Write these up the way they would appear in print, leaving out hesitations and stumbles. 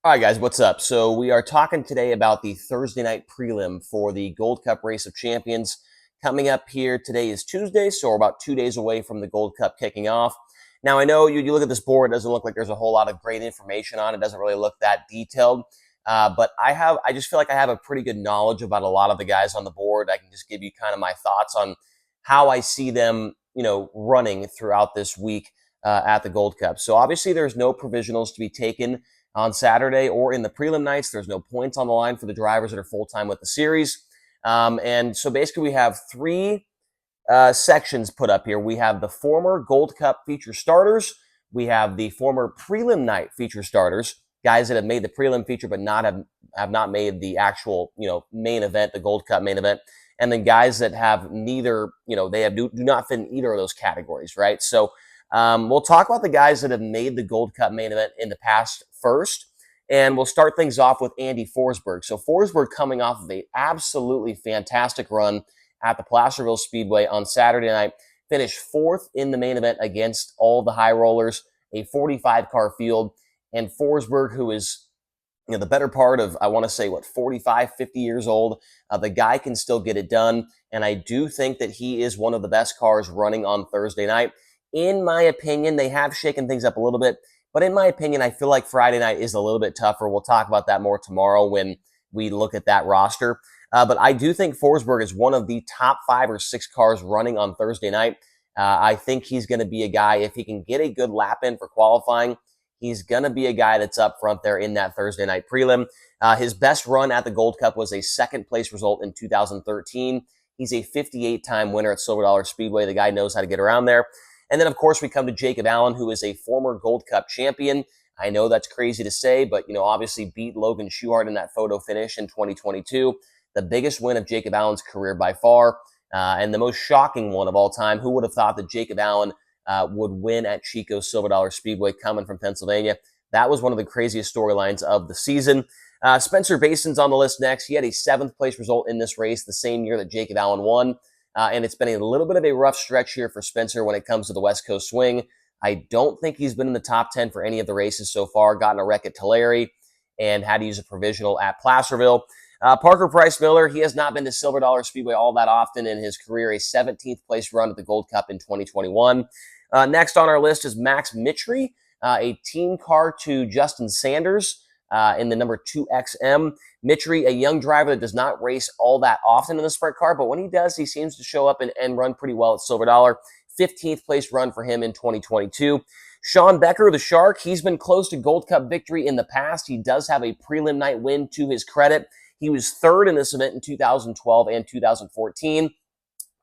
All right, guys, what's up? So we are talking today about the Thursday night prelim for the Gold Cup Race of Champions coming up here. Today is Tuesday, so we're about 2 days away from the Gold Cup kicking off. Now, I know you look at this board, it doesn't look like there's a whole lot of great information on it. It doesn't really look that detailed. But I just feel like I have a pretty good knowledge about a lot of the guys on the board. I can just give you kind of my thoughts on how I see them, running throughout this week at the Gold Cup. So obviously, there's no provisionals to be taken on Saturday or in the prelim nights. There's no points on the line for the drivers that are full-time with the series. And so basically we have three sections put up here. We have the former Gold Cup feature starters. We have the former prelim night feature starters, guys that have made the prelim feature but have not made the actual, main event, the Gold Cup main event. And then guys that have neither, do not fit in either of those categories, right? So we'll talk about the guys that have made the Gold Cup main event in the past first, and we'll start things off with Andy Forsberg. So Forsberg coming off of an absolutely fantastic run at the Placerville Speedway on Saturday night, finished fourth in the main event against all the high rollers, a 45-car field, and Forsberg, who is the better part of, I want to say, 45, 50 years old. The guy can still get it done, and I do think that he is one of the best cars running on Thursday night. In my opinion, they have shaken things up a little bit, but in my opinion, I feel like Friday night is a little bit tougher. We'll talk about that more tomorrow when we look at that roster. But I do think Forsberg is one of the top 5 or 6 cars running on Thursday night. I think he's going to be a guy, if he can get a good lap in for qualifying, he's going to be a guy that's up front there in that Thursday night prelim. His best run at the Gold Cup was a second place result in 2013. He's a 58-time winner at Silver Dollar Speedway. The guy knows how to get around there. And then, of course, we come to Jacob Allen, who is a former Gold Cup champion. I know that's crazy to say, but, obviously beat Logan Schuchart in that photo finish in 2022. The biggest win of Jacob Allen's career by far, and the most shocking one of all time. Who would have thought that Jacob Allen would win at Chico Silver Dollar Speedway coming from Pennsylvania? That was one of the craziest storylines of the season. Spencer Basin's on the list next. He had a 7th place result in this race the same year that Jacob Allen won. And it's been a little bit of a rough stretch here for Spencer when it comes to the West Coast swing. I don't think he's been in the top 10 for any of the races so far. Gotten a wreck at Tulare and had to use a provisional at Placerville. Parker Price Miller, he has not been to Silver Dollar Speedway all that often in his career. A 17th place run at the Gold Cup in 2021. Next on our list is Max Mitry, a team car to Justin Sanders in the number 2XM. Mitry, a young driver that does not race all that often in the sprint car, but when he does, he seems to show up and run pretty well at Silver Dollar. 15th place run for him in 2022. Sean Becker, the Shark, he's been close to Gold Cup victory in the past. He does have a prelim night win to his credit. He was third in this event in 2012 and 2014.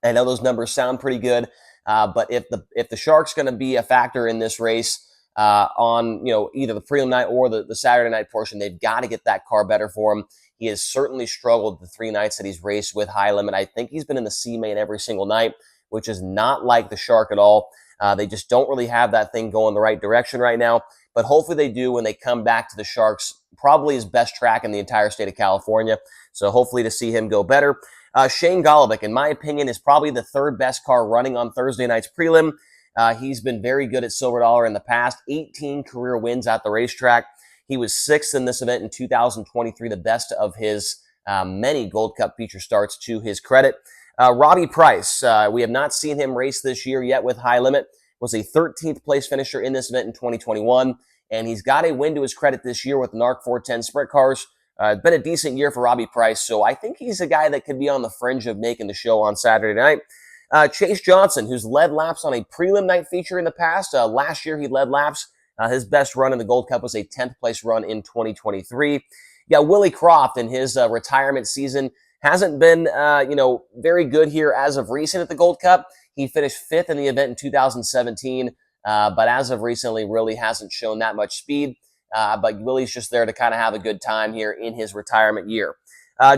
I know those numbers sound pretty good, but if the Shark's going to be a factor in this race, on either the prelim night or the Saturday night portion, they've got to get that car better for him. He has certainly struggled the 3 nights that he's raced with high limit. I think he's been in the C main every single night, which is not like the Shark at all. They just don't really have that thing going the right direction right now, but hopefully they do when they come back to the Sharks, probably his best track in the entire state of California. So hopefully to see him go better. Shane Golovic, in my opinion, is probably the 3rd best car running on Thursday night's prelim. He's been very good at Silver Dollar in the past, 18 career wins at the racetrack. He was 6th in this event in 2023, the best of his many Gold Cup feature starts to his credit. Robbie Price, we have not seen him race this year yet with high limit, was a 13th place finisher in this event in 2021, and he's got a win to his credit this year with the NARC 410 sprint cars. It's been a decent year for Robbie Price, so I think he's a guy that could be on the fringe of making the show on Saturday night. Chase Johnson, who's led laps on a prelim night feature in the past. Last year, he led laps. His best run in the Gold Cup was a 10th place run in 2023. Yeah, Willie Croft in his retirement season hasn't been, very good here as of recent at the Gold Cup. He finished 5th in the event in 2017, but as of recently really hasn't shown that much speed. But Willie's just there to kind of have a good time here in his retirement year.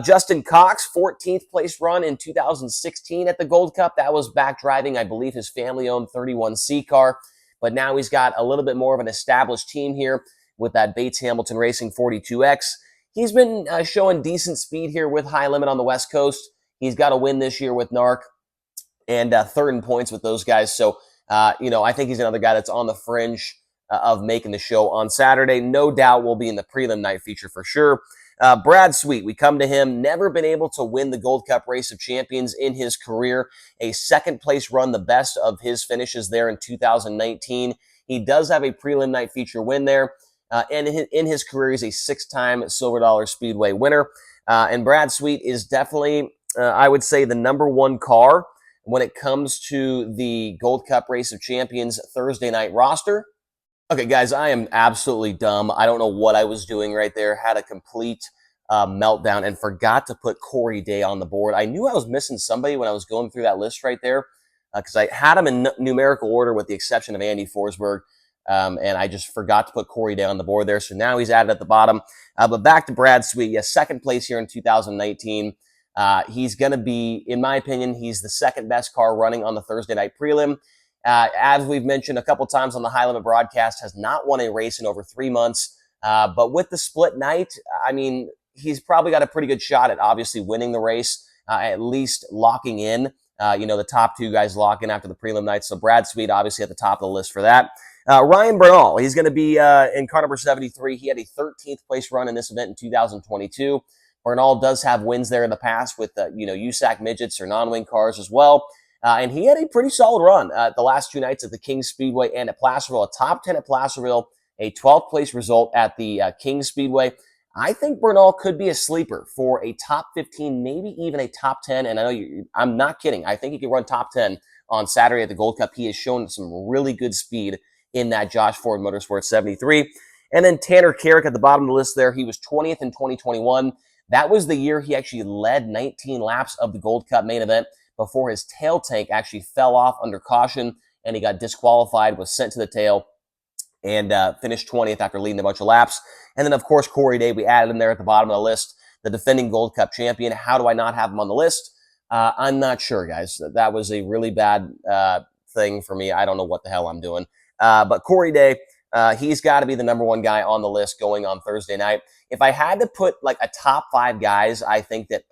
Justin Cox, 14th place run in 2016 at the Gold Cup. That was back driving, I believe, his family-owned 31C car. But now he's got a little bit more of an established team here with that Bates Hamilton Racing 42X. He's been showing decent speed here with high limit on the West Coast. He's got a win this year with NARC and 3rd in points with those guys. So, I think he's another guy that's on the fringe of making the show on Saturday. No doubt will be in the prelim night feature for sure. Brad Sweet, we come to him, never been able to win the Gold Cup Race of Champions in his career. A second place run, the best of his finishes there in 2019. He does have a prelim night feature win there. And in his career, he's a 6-time Silver Dollar Speedway winner. And Brad Sweet is definitely, I would say, the number one car when it comes to the Gold Cup Race of Champions Thursday night roster. Okay, guys, I am absolutely dumb. I don't know what I was doing right there. Had a complete meltdown and forgot to put Corey Day on the board. I knew I was missing somebody when I was going through that list right there because I had them in numerical order with the exception of Andy Forsberg, and I just forgot to put Corey Day on the board there. So now he's added at the bottom. But back to Brad Sweet. Yes, second place here in 2019. He's going to be, in my opinion, he's the second best car running on the Thursday night prelim. As we've mentioned a couple times on the High Limit broadcast, has not won a race in over 3 months. But with the split night, I mean, he's probably got a pretty good shot at obviously winning the race, at least locking in. The top two guys lock in after the prelim night. So Brad Sweet obviously at the top of the list for that. Ryan Bernal, he's going to be in car number 73. He had a 13th place run in this event in 2022. Bernal does have wins there in the past with, USAC midgets or non-wing cars as well. And he had a pretty solid run the last 2 nights at the Kings Speedway and at Placerville. A top 10 at Placerville, a 12th place result at the Kings Speedway. I think Bernal could be a sleeper for a top 15, maybe even a top 10. And I know I'm not kidding. I think he could run top 10 on Saturday at the Gold Cup. He has shown some really good speed in that Josh Ford Motorsports 73. And then Tanner Carrick at the bottom of the list there. He was 20th in 2021. That was the year he actually led 19 laps of the Gold Cup main event before his tail tank actually fell off under caution and he got disqualified, was sent to the tail, and finished 20th after leading a bunch of laps. And then, of course, Corey Day, we added him there at the bottom of the list, the defending Gold Cup champion. How do I not have him on the list? I'm not sure, guys. That was a really bad thing for me. I don't know what the hell I'm doing. But Corey Day, he's got to be the number one guy on the list going on Thursday night. If I had to put like a top 5 guys, I think that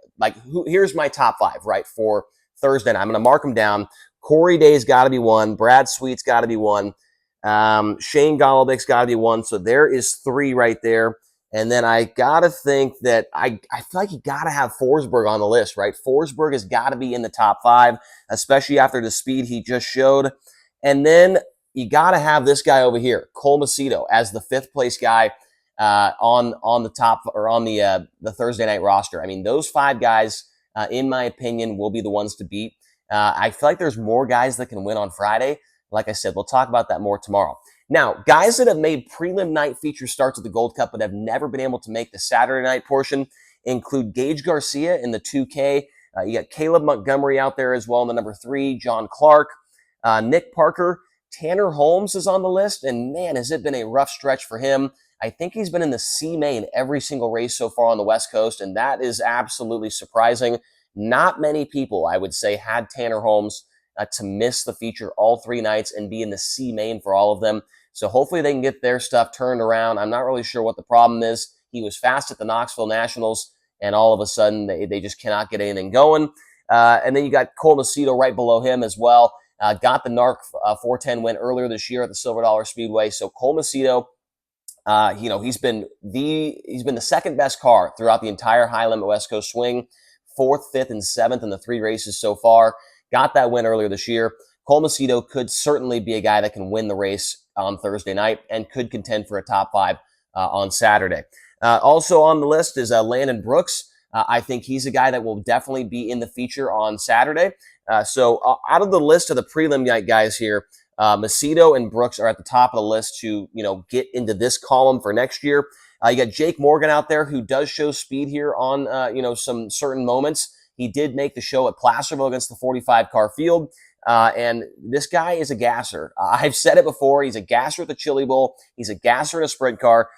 here's my top 5, right, for Thursday night. I'm going to mark them down. Corey Day's got to be one. Brad Sweet's got to be one. Shane Golobich's got to be one. So there is 3 right there. And then I got to think that I feel like you got to have Forsberg on the list, right? Forsberg has got to be in the top 5, especially after the speed he just showed. And then you got to have this guy over here, Cole Macedo, as the 5th place guy on the top or on the Thursday night roster. I mean, those 5 guys, in my opinion, will be the ones to beat. I feel like there's more guys that can win on Friday. Like I said, we'll talk about that more tomorrow. Now, guys that have made prelim night feature starts at the Gold Cup but have never been able to make the Saturday night portion include Gage Garcia in the 2K. You got Caleb Montgomery out there as well in the number 3, John Clark, Nick Parker. Tanner Holmes is on the list, and man, has it been a rough stretch for him. I think he's been in the C main every single race so far on the West Coast, and that is absolutely surprising. Not many people, I would say, had Tanner Holmes to miss the feature all 3 nights and be in the C main for all of them. So hopefully they can get their stuff turned around. I'm not really sure what the problem is. He was fast at the Knoxville Nationals, and all of a sudden they just cannot get anything going. And then you got Cole Macedo right below him as well. Got the NARC 410 win earlier this year at the Silver Dollar Speedway. So Cole Macedo, he's been the second best car throughout the entire High Limit West Coast swing, 4th, 5th, and 7th in the 3 races so far. Got that win earlier this year. Cole Macedo could certainly be a guy that can win the race on Thursday night and could contend for a top 5 on Saturday. Also on the list is Landon Brooks. I think he's a guy that will definitely be in the feature on Saturday. So out of the list of the prelim night guys here, Macedo and Brooks are at the top of the list to, get into this column for next year. You got Jake Morgan out there who does show speed here on, some certain moments. He did make the show at Placerville against the 45 car field. And this guy is a gasser. I've said it before. He's a gasser at the Chili Bowl. He's a gasser in a sprint car.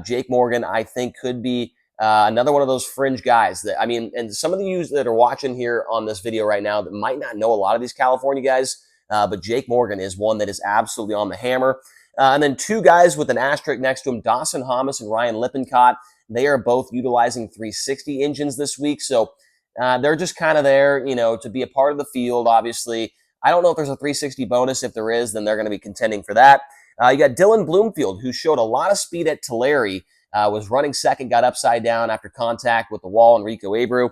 Jake Morgan, I think, could be another one of those fringe guys that, and some of you that are watching here on this video right now that might not know a lot of these California guys, but Jake Morgan is one that is absolutely on the hammer. And then 2 guys with an asterisk next to him, Dawson Hamas and Ryan Lippincott. They are both utilizing 360 engines this week. So they're just kind of there, to be a part of the field, obviously. I don't know if there's a 360 bonus. If there is, then they're going to be contending for that. You got Dylan Bloomfield, who showed a lot of speed at Tulare, was running second, got upside down after contact with the wall and Rico Abreu.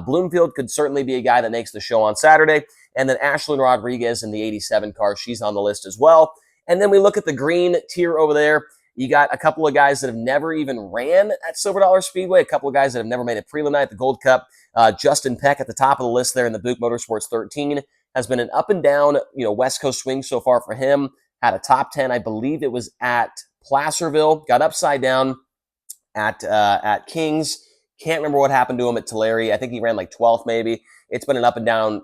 Bloomfield could certainly be a guy that makes the show on Saturday. And then Ashlyn Rodriguez in the 87 car, she's on the list as well. And then we look at the green tier over there. You got a couple of guys that have never even ran at Silver Dollar Speedway, a couple of guys that have never made a prelim night at the Gold Cup. Justin Peck at the top of the list there in the Buick Motorsports 13 has been an up and down, West Coast swing so far for him. Had a top 10, I believe it was at Placerville, got upside down at Kings. Can't remember what happened to him at Tulare. I think he ran like 12th maybe. It's been an up and down,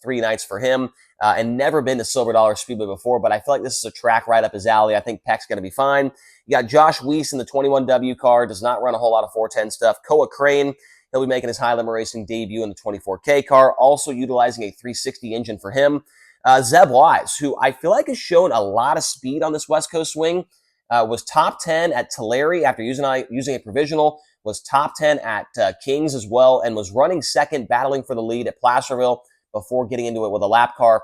3 nights for him, and never been to Silver Dollar Speedway before, but I feel like this is a track right up his alley. I think Peck's going to be fine. You got Josh Weiss in the 21W car, does not run a whole lot of 410 stuff. Koa Crane, he'll be making his high limit racing debut in the 24K car, also utilizing a 360 engine for him. Zeb Wise, who I feel like has shown a lot of speed on this West Coast swing, was top 10 at Tulare after using a provisional, was top 10 at Kings as well, and was running second, battling for the lead at Placerville before getting into it with a lap car.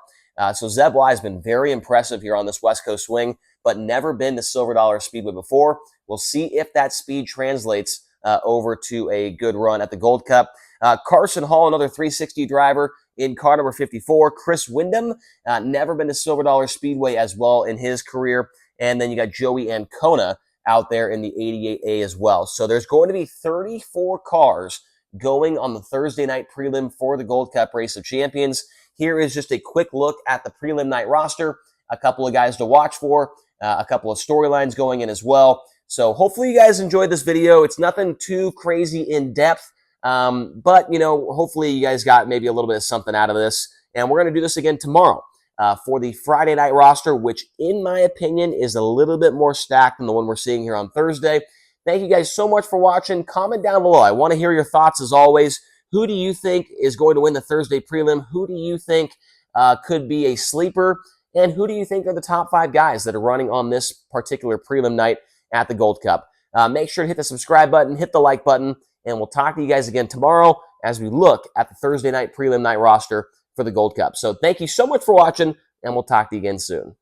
So Zeb Wise has been very impressive here on this West Coast swing, but never been to Silver Dollar Speedway before. We'll see if that speed translates over to a good run at the Gold Cup. Carson Hall, another 360 driver in car number 54. Chris Wyndham, never been to Silver Dollar Speedway as well in his career. And then you got Joey Ancona out there in the 88A as well. So there's going to be 34 cars going on the Thursday night prelim for the Gold Cup Race of Champions. Here is just a quick look at the prelim night roster. A couple of guys to watch for, a couple of storylines going in as well. So hopefully you guys enjoyed this video. It's nothing too crazy in depth, but hopefully you guys got maybe a little bit of something out of this. And we're going to do this again tomorrow for the Friday night roster, which in my opinion is a little bit more stacked than the one we're seeing here on Thursday. Thank you guys so much for watching. Comment down below. I want to hear your thoughts as always. Who do you think is going to win the Thursday prelim? Who do you think could be a sleeper? And who do you think are the top 5 guys that are running on this particular prelim night at the Gold Cup? Make sure to hit the subscribe button, hit the like button, and we'll talk to you guys again tomorrow as we look at the Thursday night prelim night roster for the Gold Cup. So thank you so much for watching, and we'll talk to you again soon.